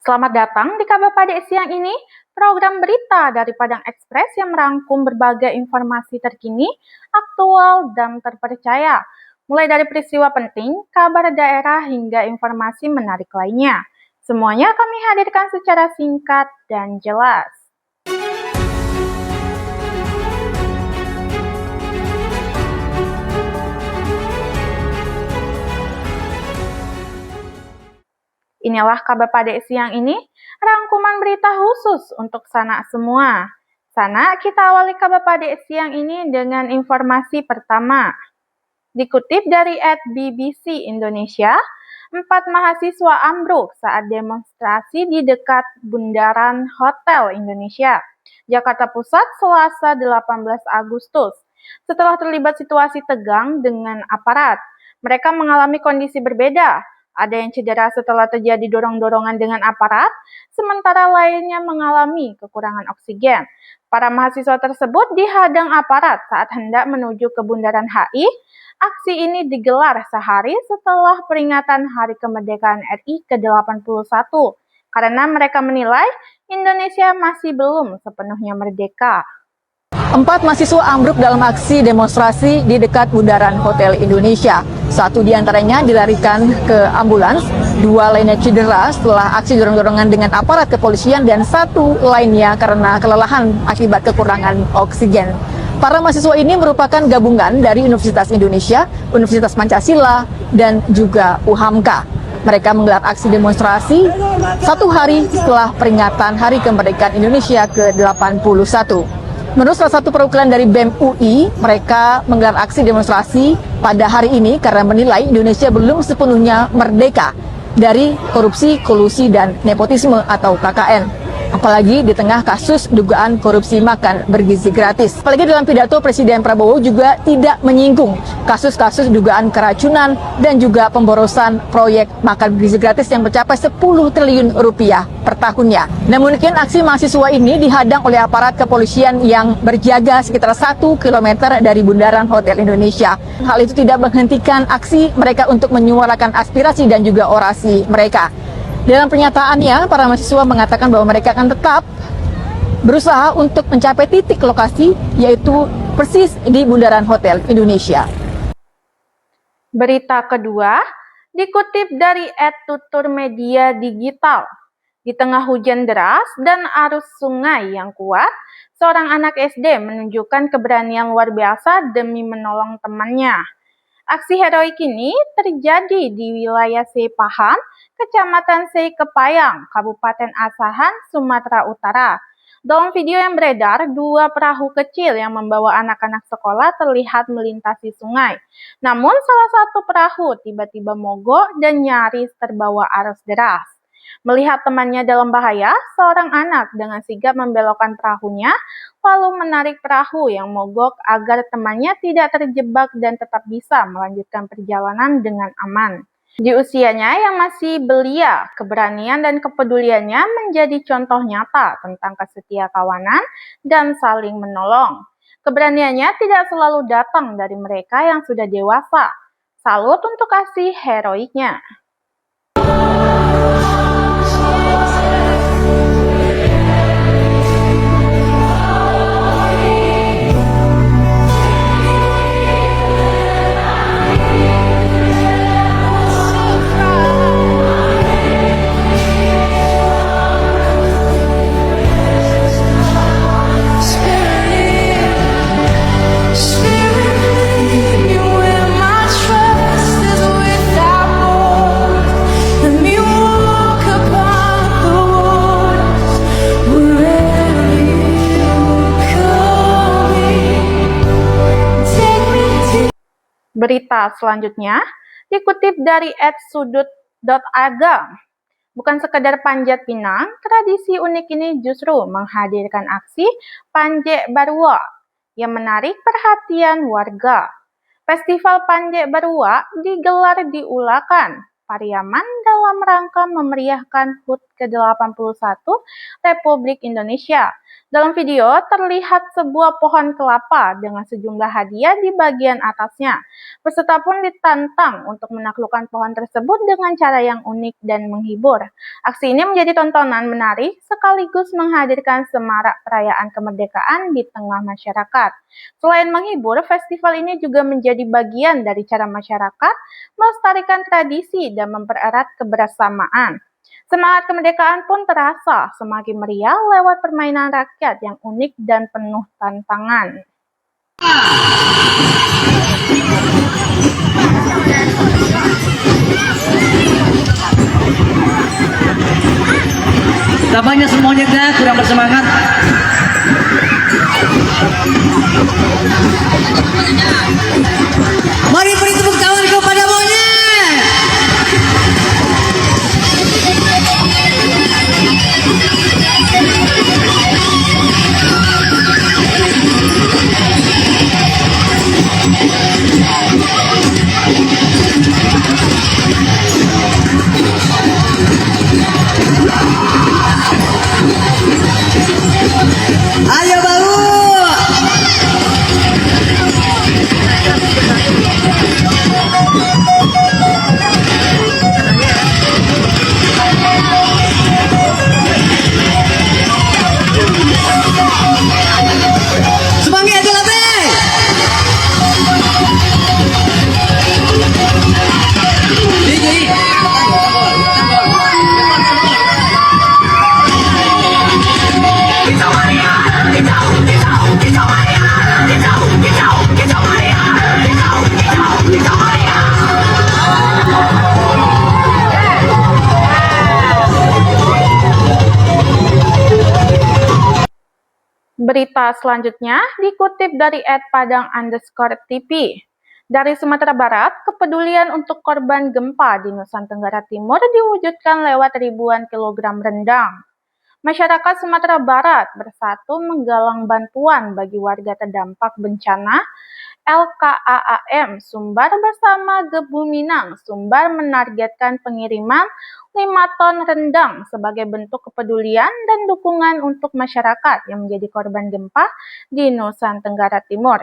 Selamat datang di Kabar Pade siang ini, program berita dari Padang Express yang merangkum berbagai informasi terkini, aktual, dan terpercaya. Mulai dari peristiwa penting, kabar daerah, hingga informasi menarik lainnya. Semuanya kami hadirkan secara singkat dan jelas. Inilah Kabar Pade siang ini, rangkuman berita khusus untuk sanak semua. Sana, kita awali Kabar Pade siang ini dengan informasi pertama. Dikutip dari @BBC Indonesia, 4 mahasiswa ambruk saat demonstrasi di dekat Bundaran Hotel Indonesia, Jakarta Pusat, Selasa 18 Agustus. Setelah terlibat situasi tegang dengan aparat, mereka mengalami kondisi berbeda. Ada yang cedera setelah terjadi dorong-dorongan dengan aparat, sementara lainnya mengalami kekurangan oksigen. Para mahasiswa tersebut dihadang aparat saat hendak menuju ke Bundaran HI. Aksi ini digelar sehari setelah peringatan Hari Kemerdekaan RI ke-81, karena mereka menilai Indonesia masih belum sepenuhnya merdeka. 4 mahasiswa ambruk dalam aksi demonstrasi di dekat Bundaran Hotel Indonesia. 1 diantaranya dilarikan ke ambulans, 2 lainnya cedera setelah aksi dorong-dorongan dengan aparat kepolisian, dan 1 lainnya karena kelelahan akibat kekurangan oksigen. Para mahasiswa ini merupakan gabungan dari Universitas Indonesia, Universitas Pancasila, dan juga UHAMKA. Mereka menggelar aksi demonstrasi 1 hari setelah peringatan Hari Kemerdekaan Indonesia ke-81. Menurut salah satu perwakilan dari BEM UI, mereka menggelar aksi demonstrasi pada hari ini karena menilai Indonesia belum sepenuhnya merdeka dari korupsi, kolusi, dan nepotisme atau KKN. Apalagi di tengah kasus dugaan korupsi makan bergizi gratis. Apalagi dalam pidato Presiden Prabowo juga tidak menyinggung kasus-kasus dugaan keracunan dan juga pemborosan proyek makan bergizi gratis yang mencapai 10 triliun rupiah per tahunnya. Namun aksi mahasiswa ini dihadang oleh aparat kepolisian yang berjaga sekitar 1 km dari Bundaran Hotel Indonesia. Hal itu tidak menghentikan aksi mereka untuk menyuarakan aspirasi dan juga orasi mereka. Dalam pernyataannya, para mahasiswa mengatakan bahwa mereka akan tetap berusaha untuk mencapai titik lokasi, yaitu persis di Bundaran Hotel Indonesia. Berita kedua, dikutip dari @tutur media digital. Di tengah hujan deras dan arus sungai yang kuat, seorang anak SD menunjukkan keberanian luar biasa demi menolong temannya. Aksi heroik ini terjadi di wilayah Seipaham, Kecamatan Seikepayang, Kabupaten Asahan, Sumatera Utara. Dalam video yang beredar, 2 perahu kecil yang membawa anak-anak sekolah terlihat melintasi sungai. Namun salah satu perahu tiba-tiba mogok dan nyaris terbawa arus deras. Melihat temannya dalam bahaya, seorang anak dengan sigap membelokkan perahunya, lalu menarik perahu yang mogok agar temannya tidak terjebak dan tetap bisa melanjutkan perjalanan dengan aman. Di usianya yang masih belia, keberanian dan kepeduliannya menjadi contoh nyata tentang kesetia kawanan dan saling menolong. Keberaniannya tidak selalu datang dari mereka yang sudah dewasa. Salut untuk aksi heroiknya. Berita selanjutnya dikutip dari @sudut.aga. Bukan sekedar panjat pinang, tradisi unik ini justru menghadirkan aksi Panjek Barua yang menarik perhatian warga. Festival Panjek Barua digelar di Ulakan Pariaman dalam rangka memeriahkan HUT ke-81 Republik Indonesia. Dalam video terlihat sebuah pohon kelapa dengan sejumlah hadiah di bagian atasnya. Peserta pun ditantang untuk menaklukkan pohon tersebut dengan cara yang unik dan menghibur. Aksi ini menjadi tontonan menarik sekaligus menghadirkan semarak perayaan kemerdekaan di tengah masyarakat. Selain menghibur, festival ini juga menjadi bagian dari cara masyarakat melestarikan tradisi dan mempererat kebersamaan. Semangat kemerdekaan pun terasa semakin meriah lewat permainan rakyat yang unik dan penuh tantangan. Tampaknya semuanya kurang bersemangat. Mari beri tepuk tangan kepada monyet. Ayo baru. Semangat Jelabe. Berita selanjutnya dikutip dari @padang_tv. Dari Sumatera Barat, kepedulian untuk korban gempa di Nusa Tenggara Timur diwujudkan lewat ribuan kilogram rendang. Masyarakat Sumatera Barat bersatu menggalang bantuan bagi warga terdampak bencana. LKAAM Sumbar bersama Gebu Minang Sumbar menargetkan pengiriman 5 ton rendang sebagai bentuk kepedulian dan dukungan untuk masyarakat yang menjadi korban gempa di Nusa Tenggara Timur.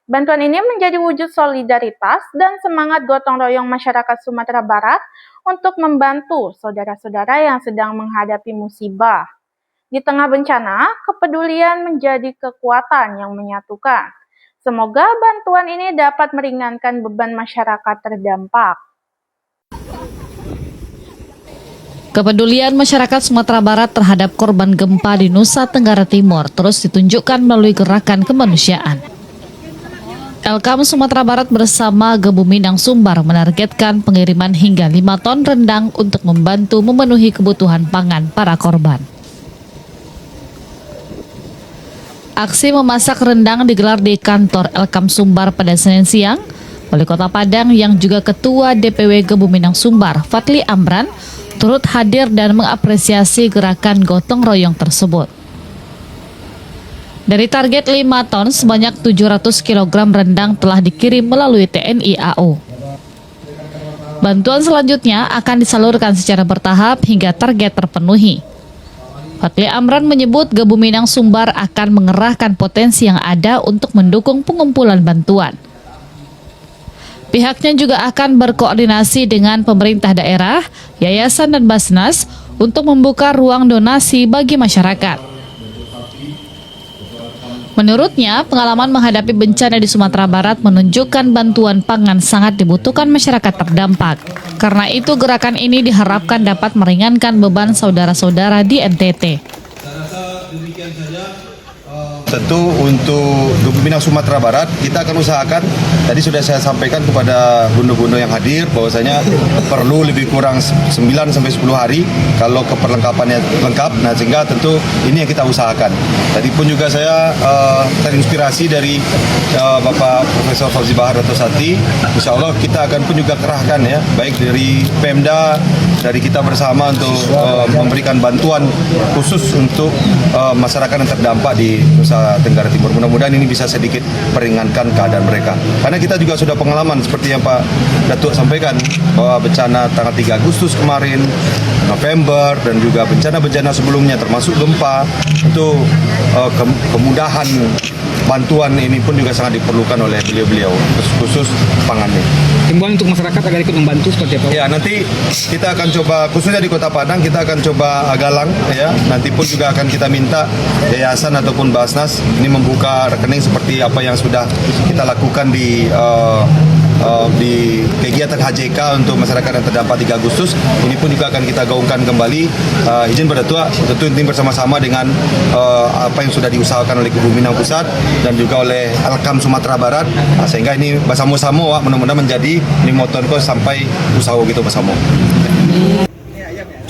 Bantuan ini menjadi wujud solidaritas dan semangat gotong royong masyarakat Sumatera Barat untuk membantu saudara-saudara yang sedang menghadapi musibah. Di tengah bencana, kepedulian menjadi kekuatan yang menyatukan. Semoga bantuan ini dapat meringankan beban masyarakat terdampak. Kepedulian masyarakat Sumatera Barat terhadap korban gempa di Nusa Tenggara Timur terus ditunjukkan melalui gerakan kemanusiaan. LKAAM Sumatera Barat bersama Gebu Minang Sumbar menargetkan pengiriman hingga 5 ton rendang untuk membantu memenuhi kebutuhan pangan para korban. Aksi memasak rendang digelar di kantor LKAAM Sumbar pada Senin siang. Wali Kota Padang yang juga Ketua DPW Gebu Minang Sumbar, Fadli Amran, turut hadir dan mengapresiasi gerakan gotong royong tersebut. Dari target 5 ton, sebanyak 700 kg rendang telah dikirim melalui TNI AU. Bantuan selanjutnya akan disalurkan secara bertahap hingga target terpenuhi. Fadli Amran menyebut Gebu Minang Sumbar akan mengerahkan potensi yang ada untuk mendukung pengumpulan bantuan. Pihaknya juga akan berkoordinasi dengan pemerintah daerah, yayasan dan Basnas untuk membuka ruang donasi bagi masyarakat. Menurutnya, pengalaman menghadapi bencana di Sumatera Barat menunjukkan bantuan pangan sangat dibutuhkan masyarakat terdampak. Karena itu, gerakan ini diharapkan dapat meringankan beban saudara-saudara di NTT. Tentu untuk Gebu Minang Sumatera Barat kita akan usahakan, tadi sudah saya sampaikan kepada bundo-bundo yang hadir bahwasanya perlu lebih kurang 9-10 hari kalau keperlengkapannya lengkap. Nah, sehingga tentu ini yang kita usahakan. Tadi pun juga saya terinspirasi dari Bapak Profesor Fauzi Bahar atau Sati. Insya Allah kita akan pun juga kerahkan ya, baik dari Pemda, dari kita bersama untuk memberikan bantuan khusus untuk masyarakat yang terdampak di Nusa Nusa Tenggara Timur. Mudah-mudahan ini bisa sedikit meringankan keadaan mereka. Karena kita juga sudah pengalaman seperti yang Pak Datuk sampaikan bahwa bencana tanggal 3 Agustus kemarin, November, dan juga bencana-bencana sebelumnya termasuk gempa, itu kemudahan bantuan ini pun juga sangat diperlukan oleh beliau-beliau, khusus pangan ini. Himbauan untuk masyarakat agar ikut membantu seperti apa? Ya, nanti kita akan coba, khususnya di Kota Padang, kita akan coba galang, ya. Nanti pun juga akan kita minta yayasan ataupun Basnas ini membuka rekening seperti apa yang sudah kita lakukan di kegiatan HJK untuk masyarakat yang terdampak 3 Agustus. Ini pun juga akan kita gaungkan kembali. Izin pada Tua, tentu ini bersama-sama dengan apa yang sudah diusahakan oleh Kubu Minang Pusat dan juga oleh Alkam Sumatera Barat, sehingga ini bersama-sama mudah-mudahan menjadi ini motor sampai usaha gitu bersama.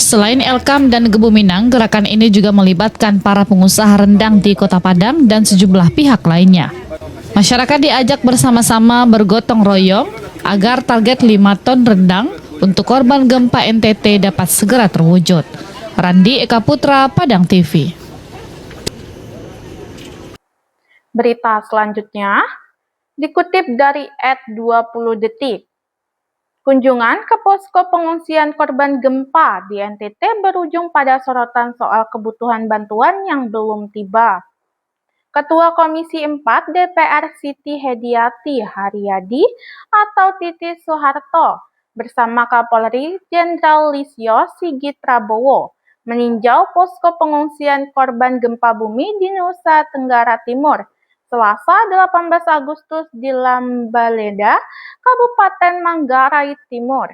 Selain Elkam dan Gebu Minang, gerakan ini juga melibatkan para pengusaha rendang di Kota Padang dan sejumlah pihak lainnya. Masyarakat diajak bersama-sama bergotong royong agar target 5 ton rendang untuk korban gempa NTT dapat segera terwujud. Randi Eka Putra, Padang TV. Berita selanjutnya dikutip dari @20detik. Kunjungan ke posko pengungsian korban gempa di NTT berujung pada sorotan soal kebutuhan bantuan yang belum tiba. Ketua Komisi 4 DPR Siti Hediati Haryadi atau Titi Soeharto bersama Kapolri Jenderal Listio Sigit Prabowo meninjau posko pengungsian korban gempa bumi di Nusa Tenggara Timur Selasa 18 Agustus di Lambaleda, Kabupaten Manggarai Timur.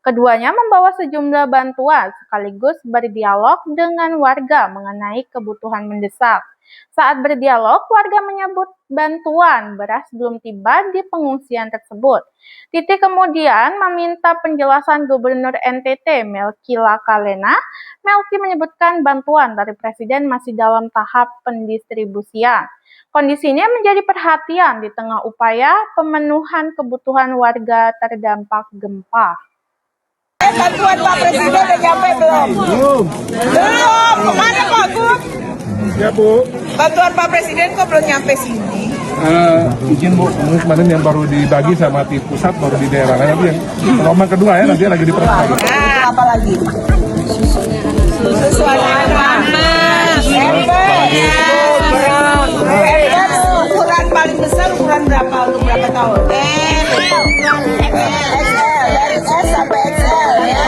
Keduanya membawa sejumlah bantuan sekaligus berdialog dengan warga mengenai kebutuhan mendesak. Saat berdialog, warga menyebut bantuan beras belum tiba di pengungsian tersebut. Titi kemudian meminta penjelasan Gubernur NTT Melki Lakalena. Melki menyebutkan bantuan dari Presiden masih dalam tahap pendistribusian. Kondisinya menjadi perhatian di tengah upaya pemenuhan kebutuhan warga terdampak gempa. Bantuan Pak Presiden udah nyampe belum? Belum. Kemana Pak Gub? Ya Bu. Bantuan Pak Presiden kok belum nyampe sini? Izin Bu, kemarin yang baru dibagi sama di pusat, baru di daerah lain. Nanti yang gelombang kedua ya, nanti lagi diperlukan. Apa lagi? Susu anak-anak. Ember ukuran paling besar ukuran berapa untuk berapa tahun? XL, dari S sampai XL ya.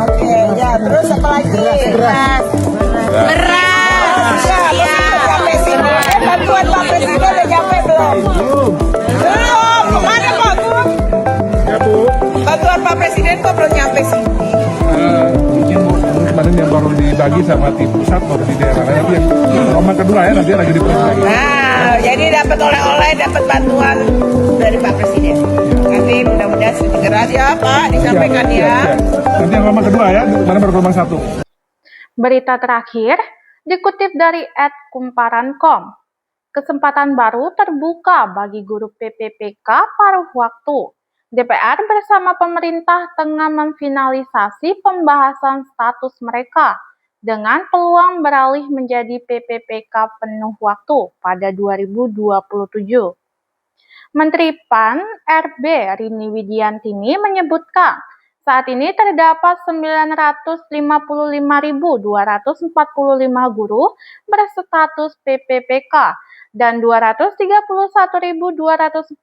Oke, ya terus apa lagi? Beras. Ya, sampai sini. Bantuan Pak Presiden udah nyampe belum? Belum. Kemana Pak Gub? Ya Bu. Bantuan Pak Presiden kok belum nyampe sini? Izin Bu, kemarin yang baru dibagi sama di pusat, baru di daerah lain. Nanti yang gelombang kedua ya, nanti lagi diperlukan. Nah, jadi dapat oleh-oleh, dapat bantuan dari Pak Presiden. Nanti mudah-mudahan segera ya Pak disampaikan ya. Nanti yang gelombang kedua ya, kemarin baru gelombang 1. Berita terakhir dikutip dari @kumparan.com. Kesempatan baru terbuka bagi guru PPPK paruh waktu. DPR bersama pemerintah tengah memfinalisasi pembahasan status mereka dengan peluang beralih menjadi PPPK penuh waktu pada 2027. Menteri PAN RB Rini Widiantini menyebutkan saat ini terdapat 955.245 guru berstatus PPPK dan 231.246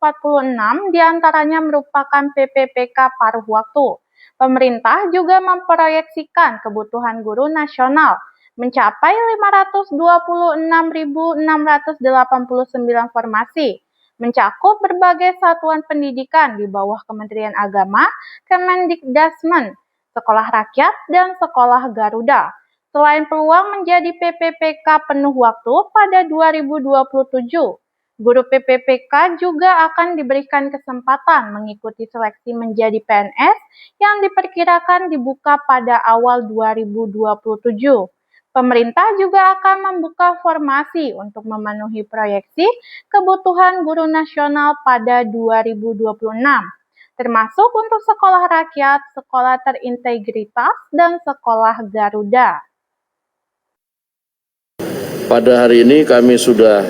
diantaranya merupakan PPPK paruh waktu. Pemerintah juga memproyeksikan kebutuhan guru nasional mencapai 526.689 formasi, mencakup berbagai satuan pendidikan di bawah Kementerian Agama, Kemendikdasmen, Sekolah Rakyat, dan Sekolah Garuda. Selain peluang menjadi PPPK penuh waktu pada 2027, guru PPPK juga akan diberikan kesempatan mengikuti seleksi menjadi PNS yang diperkirakan dibuka pada awal 2027. Pemerintah juga akan membuka formasi untuk memenuhi proyeksi kebutuhan guru nasional pada 2026. termasuk untuk sekolah rakyat, sekolah terintegritas, dan sekolah Garuda. Pada hari ini kami sudah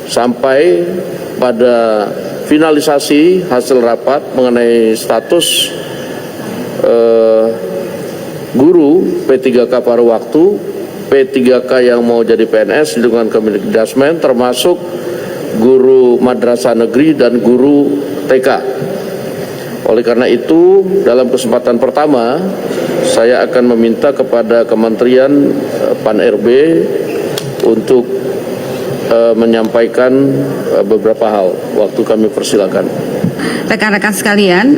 sampai pada finalisasi hasil rapat mengenai status guru P3K paruh waktu, P3K yang mau jadi PNS di lingkungan Kemendikbudrismen, termasuk guru madrasah negeri dan guru TK. Oleh karena itu, dalam kesempatan pertama, saya akan meminta kepada Kementerian Pan-RB untuk menyampaikan beberapa hal. Waktu kami persilakan. Rekan-rekan sekalian,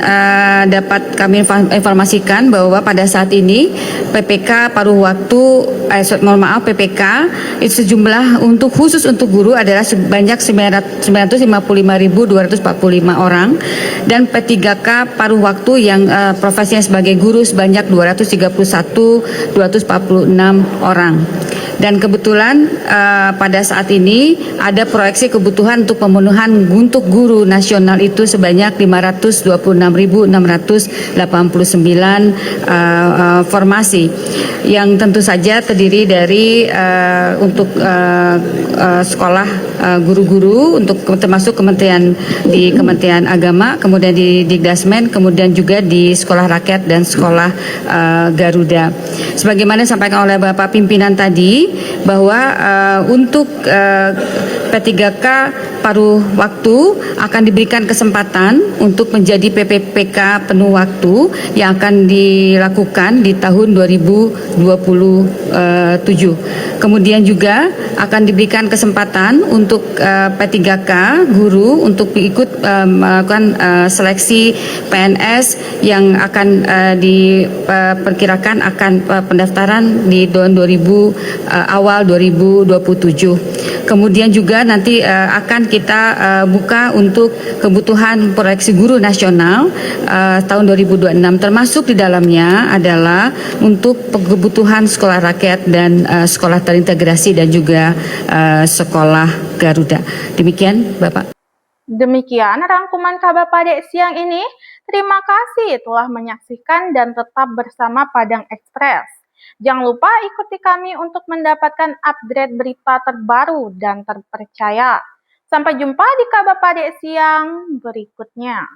dapat kami informasikan bahwa pada saat ini PPK paruh waktu, PPK itu sejumlah khusus untuk guru adalah sebanyak 955.245 orang, dan P3K paruh waktu yang profesinya sebagai guru sebanyak 231.246 orang. Dan kebetulan pada saat ini ada proyeksi kebutuhan untuk pemenuhan untuk guru nasional itu sebanyak 526.689 formasi, yang tentu saja terdiri dari untuk sekolah guru-guru untuk termasuk di Kementerian Agama, kemudian di Dikdasmen, kemudian juga di sekolah rakyat dan sekolah Garuda. Sebagaimana disampaikan oleh Bapak pimpinan tadi, bahwa untuk P3K paruh waktu akan diberikan kesempatan untuk menjadi PPPK penuh waktu yang akan dilakukan di tahun 2027. Kemudian juga akan diberikan kesempatan untuk P3K guru untuk ikut melakukan seleksi PNS yang akan diperkirakan akan pendaftaran di tahun awal 2027. Kemudian juga nanti akan kita buka untuk kebutuhan proyeksi guru nasional tahun 2026, termasuk di dalamnya adalah untuk kebutuhan sekolah rakyat dan sekolah terintegrasi dan juga sekolah Garuda. Demikian, Bapak. Demikian rangkuman kabar pada siang ini. Terima kasih telah menyaksikan dan tetap bersama Padang Express. Jangan lupa ikuti kami untuk mendapatkan update berita terbaru dan terpercaya. Sampai jumpa di kabar pada siang berikutnya.